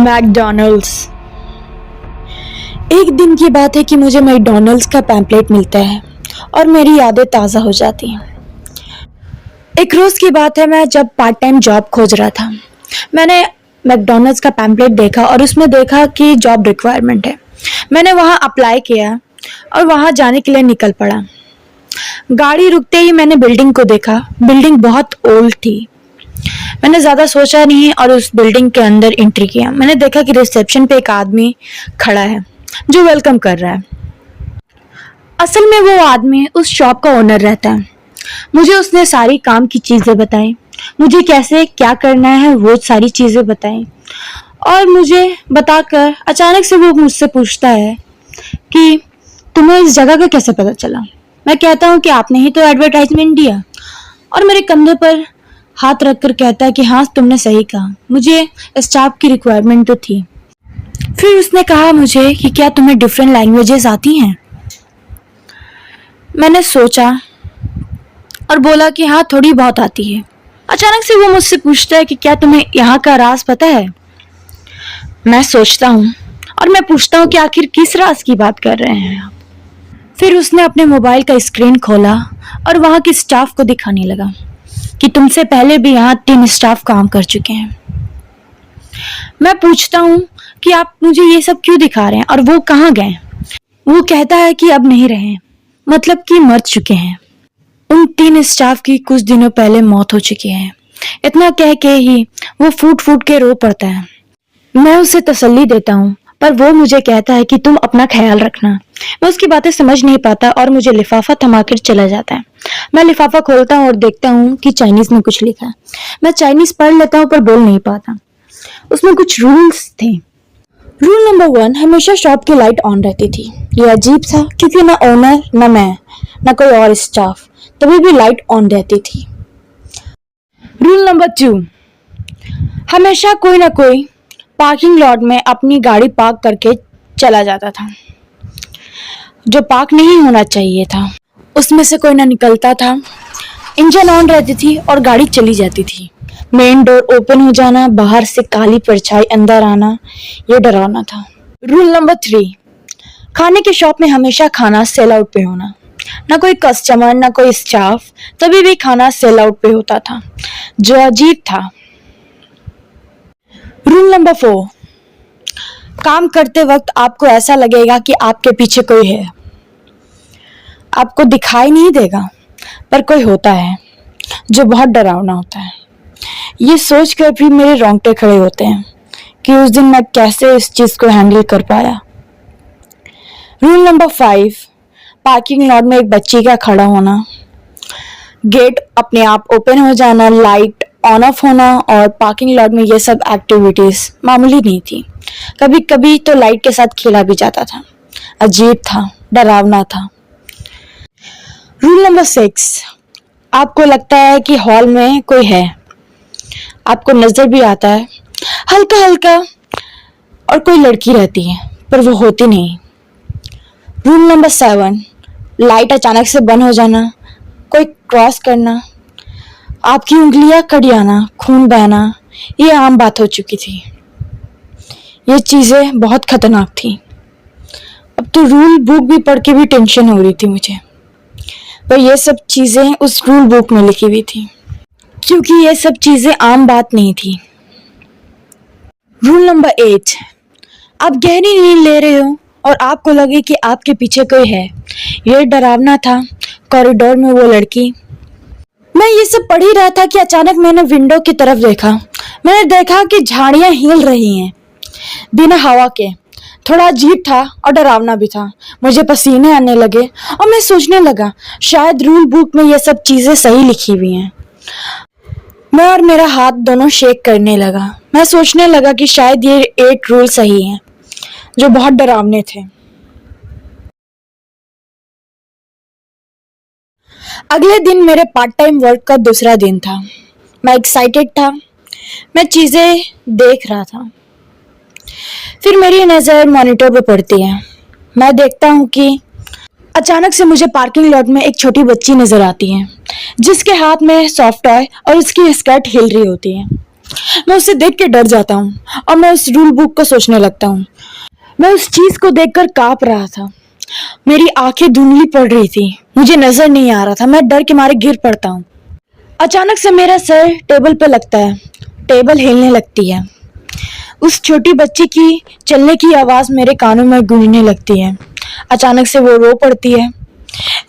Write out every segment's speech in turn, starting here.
McDonald's. एक दिन की बात है कि मुझे मैकडॉनल्ड्स का पैम्पलेट मिलता है और मेरी यादें ताज़ा हो जाती हैं। एक रोज़ की बात है, मैं जब पार्ट टाइम जॉब खोज रहा था, मैंने मैकडॉनल्ड्स का पैम्पलेट देखा और उसमें देखा कि जॉब रिक्वायरमेंट है। मैंने वहाँ अप्लाई किया और वहाँ जाने के लिए निकल पड़ा। गाड़ी रुकते ही मैंने बिल्डिंग को देखा। बिल्डिंग बहुत ओल्ड थी। मैंने ज़्यादा सोचा नहीं और उस बिल्डिंग के अंदर एंट्री किया। मैंने देखा कि रिसेप्शन पे एक आदमी खड़ा है जो वेलकम कर रहा है। असल में वो आदमी उस शॉप का ओनर रहता है। मुझे उसने सारी काम की चीज़ें बताई, मुझे कैसे क्या करना है वो सारी चीज़ें बताई, और मुझे बताकर अचानक से वो मुझसे पूछता है कि तुम्हें इस जगह का कैसे पता चला। मैं कहता हूँ कि आपने ही तो एडवर्टाइजमेंट दिया, और मेरे कंधे पर हाथ रखकर कहता है कि हाँ तुमने सही कहा, मुझे स्टाफ की रिक्वायरमेंट तो थी। फिर उसने कहा मुझे कि क्या तुम्हें डिफरेंट लैंग्वेजेस आती हैं। मैंने सोचा और बोला कि हाँ थोड़ी बहुत आती है। अचानक से वो मुझसे पूछता है कि क्या तुम्हें यहाँ का राज पता है। मैं सोचता हूँ और मैं पूछता हूँ कि आखिर किस राज की बात कर रहे हैं आप। फिर उसने अपने मोबाइल का स्क्रीन खोला और वहाँ के स्टाफ को दिखाने लगा कि तुमसे पहले भी यहाँ 3 स्टाफ काम कर चुके हैं। मैं पूछता हूँ कि आप मुझे ये सब क्यों दिखा रहे हैं और वो कहाँ गए। वो कहता है कि अब नहीं रहे, मतलब कि मर चुके हैं। उन 3 स्टाफ की कुछ दिनों पहले मौत हो चुकी है। इतना कह के ही वो फूट फूट के रो पड़ता है। मैं उसे तसल्ली देता हूँ, पर वो मुझे कहता है कि तुम अपना ख्याल रखना। मैं उसकी बातें समझ नहीं पाता और मुझे लिफाफा थमाकर चला जाता है। मैं लिफाफा खोलता हूँ और देखता हूँ कि चाइनीज में कुछ लिखा है। मैं चाइनीज पढ़ लेता हूँ पर बोल नहीं पाता। उसमें कुछ रूल्स थे। रूल नंबर 1, हमेशा शॉप की लाइट ऑन रहती थी। ये अजीब था क्योंकि ना ओनर, ना मैं, ना कोई और स्टाफ तभी भी लाइट ऑन रहती थी। रूल नंबर 2, हमेशा कोई ना कोई पार्किंग लॉट में अपनी गाड़ी पार्क करके चला जाता था। जो पार्क नहीं होना चाहिए था उसमें से कोई ना निकलता था। इंजन ऑन रहती थी और गाड़ी चली जाती थी। मेन डोर ओपन हो जाना, बाहर से काली परछाई अंदर आना, ये डरावना था। रूल नंबर 3, खाने के शॉप में हमेशा खाना सेल आउट पे होना। ना कोई कस्टमर, ना कोई स्टाफ, तभी भी खाना सेल आउट पे होता था, जो अजीब था। रूल नंबर 4, काम करते वक्त आपको ऐसा लगेगा कि आपके पीछे कोई है। आपको दिखाई नहीं देगा पर कोई होता है जो बहुत डरावना होता है। ये सोचकर भी मेरे रोंगटे खड़े होते हैं कि उस दिन मैं कैसे इस चीज को हैंडल कर पाया। रूल नंबर 5, पार्किंग लॉट में एक बच्ची का खड़ा होना, गेट अपने आप ओपन हो जाना, लाइट ऑन ऑफ होना, और पार्किंग लॉट में ये सब एक्टिविटीज मामूली नहीं थी। कभी कभी तो लाइट के साथ खेला भी जाता था। अजीब था, डरावना था। रूल नंबर 6, आपको लगता है कि हॉल में कोई है, आपको नजर भी आता है हल्का हल्का, और कोई लड़की रहती है पर वो होती नहीं। रूल नंबर 7, लाइट अचानक से बंद हो जाना, कोई क्रॉस करना, आपकी उंगलियां कट जाना, खून बहना, ये आम बात हो चुकी थी। ये चीजें बहुत खतरनाक थी। अब तो रूल बुक भी पढ़ के भी टेंशन हो रही थी मुझे, पर ये सब चीजें उस रूल बुक में लिखी हुई थी, क्योंकि ये सब चीजें आम बात नहीं थी। रूल नंबर 8, आप गहरी नींद ले रहे हो और आपको लगे कि आपके पीछे कोई है। ये डरावना था। कॉरिडोर में वो लड़की। मैं ये सब पढ़ ही रहा था कि अचानक मैंने विंडो की तरफ देखा। मैंने देखा कि झाड़ियां हिल रही हैं बिना हवा के। थोड़ा अजीब था और डरावना भी था। मुझे पसीने आने लगे और मैं सोचने लगा शायद रूल बुक में ये सब चीजें सही लिखी हुई हैं। मैं और मेरा हाथ दोनों शेक करने लगा। मैं सोचने लगा कि शायद ये 8 रूल सही हैं, जो बहुत डरावने थे। अगले दिन मेरे पार्ट टाइम वर्क का दूसरा दिन था। मैं एक्साइटेड था। मैं चीजें देख रहा था। फिर मेरी नजर मॉनिटर पे पड़ती है। मैं देखता हूँ कि अचानक से मुझे पार्किंग लॉट में एक छोटी बच्ची नजर आती है, जिसके हाथ में सॉफ्ट टॉय और उसकी स्कर्ट हिल रही होती है। मैं उसे देख के डर जाता हूँ और मैं उस रूल बुक को सोचने लगता हूँ। मैं उस चीज को देखकर कांप रहा था। मेरी आंखें धुंधली पड़ रही थी, मुझे नजर नहीं आ रहा था, मैं डर के मारे गिर पड़ता हूँ। अचानक से मेरा सर टेबल पर लगता है, टेबल हिलने लगती है। उस छोटी बच्ची की चलने की आवाज मेरे कानों में गूंजने लगती है। अचानक से वो रो पड़ती है।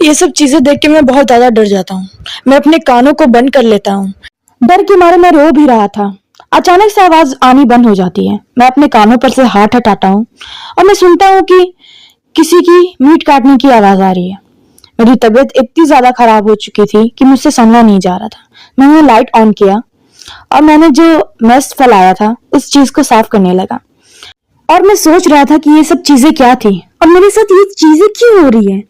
ये सब चीजें देख के मैं बहुत ज्यादा डर जाता हूँ। मैं अपने कानों को बंद कर लेता हूँ। डर के मारे मैं रो भी रहा था। अचानक से आवाज आनी बंद हो जाती है। मैं अपने कानों पर से हाथ हटाता हूँ और मैं सुनता हूँ कि किसी की मीट काटने की आवाज आ रही है। मेरी तबीयत इतनी ज्यादा खराब हो चुकी थी कि मुझसे संभला नहीं जा रहा था। मैंने लाइट ऑन किया और मैंने जो मेस फैलाया था उस चीज को साफ करने लगा। और मैं सोच रहा था कि ये सब चीजें क्या थी और मेरे साथ ये चीजें क्यों हो रही है।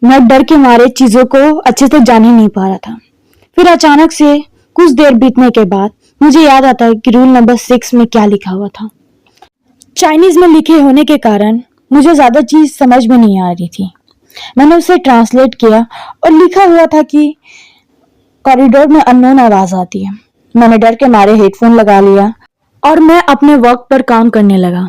मैं डर के मारे चीजों को अच्छे से जान ही नहीं पा रहा था। फिर अचानक से कुछ देर बीतने के बाद मुझे याद आता है कि रूल नंबर 6 में क्या लिखा हुआ था। चाइनीज में लिखे होने के कारण मुझे ज्यादा चीज समझ में नहीं आ रही थी। मैंने उसे ट्रांसलेट किया और लिखा हुआ था कि कॉरिडोर में अननोन आवाज आती है। मैंने डर के मारे हेडफोन लगा लिया और मैं अपने वर्क पर काम करने लगा।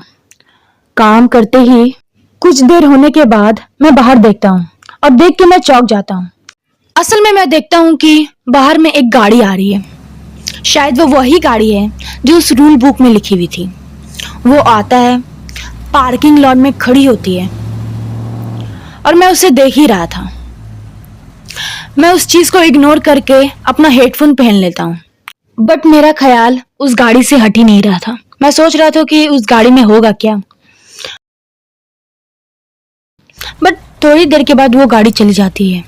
काम करते ही कुछ देर होने के बाद मैं बाहर देखता हूँ और देख के मैं चौंक जाता हूँ। असल में मैं देखता हूँ कि बाहर में एक गाड़ी आ रही है। शायद वो वही गाड़ी है जो उस रूल बुक में लिखी हुई थी। वो आता है, पार्किंग लॉट में खड़ी होती है और मैं उसे देख ही रहा था। मैं उस चीज को इग्नोर करके अपना हेडफोन पहन लेता हूँ। बट मेरा ख्याल उस गाड़ी से हट ही नहीं रहा था। मैं सोच रहा था कि उस गाड़ी में होगा क्या। बट थोड़ी देर के बाद वो गाड़ी चली जाती है।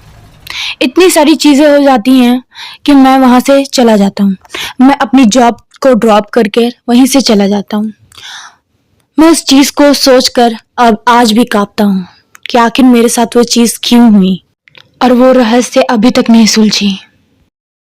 इतनी सारी चीजें हो जाती हैं कि मैं वहां से चला जाता हूँ। मैं अपनी जॉब को ड्रॉप करके वहीं से चला जाता हूँ। मैं उस चीज को सोचकर अब आज भी कांपता हूँ कि आखिर मेरे साथ वो चीज क्यों हुई और वो रहस्य अभी तक नहीं सुलझी।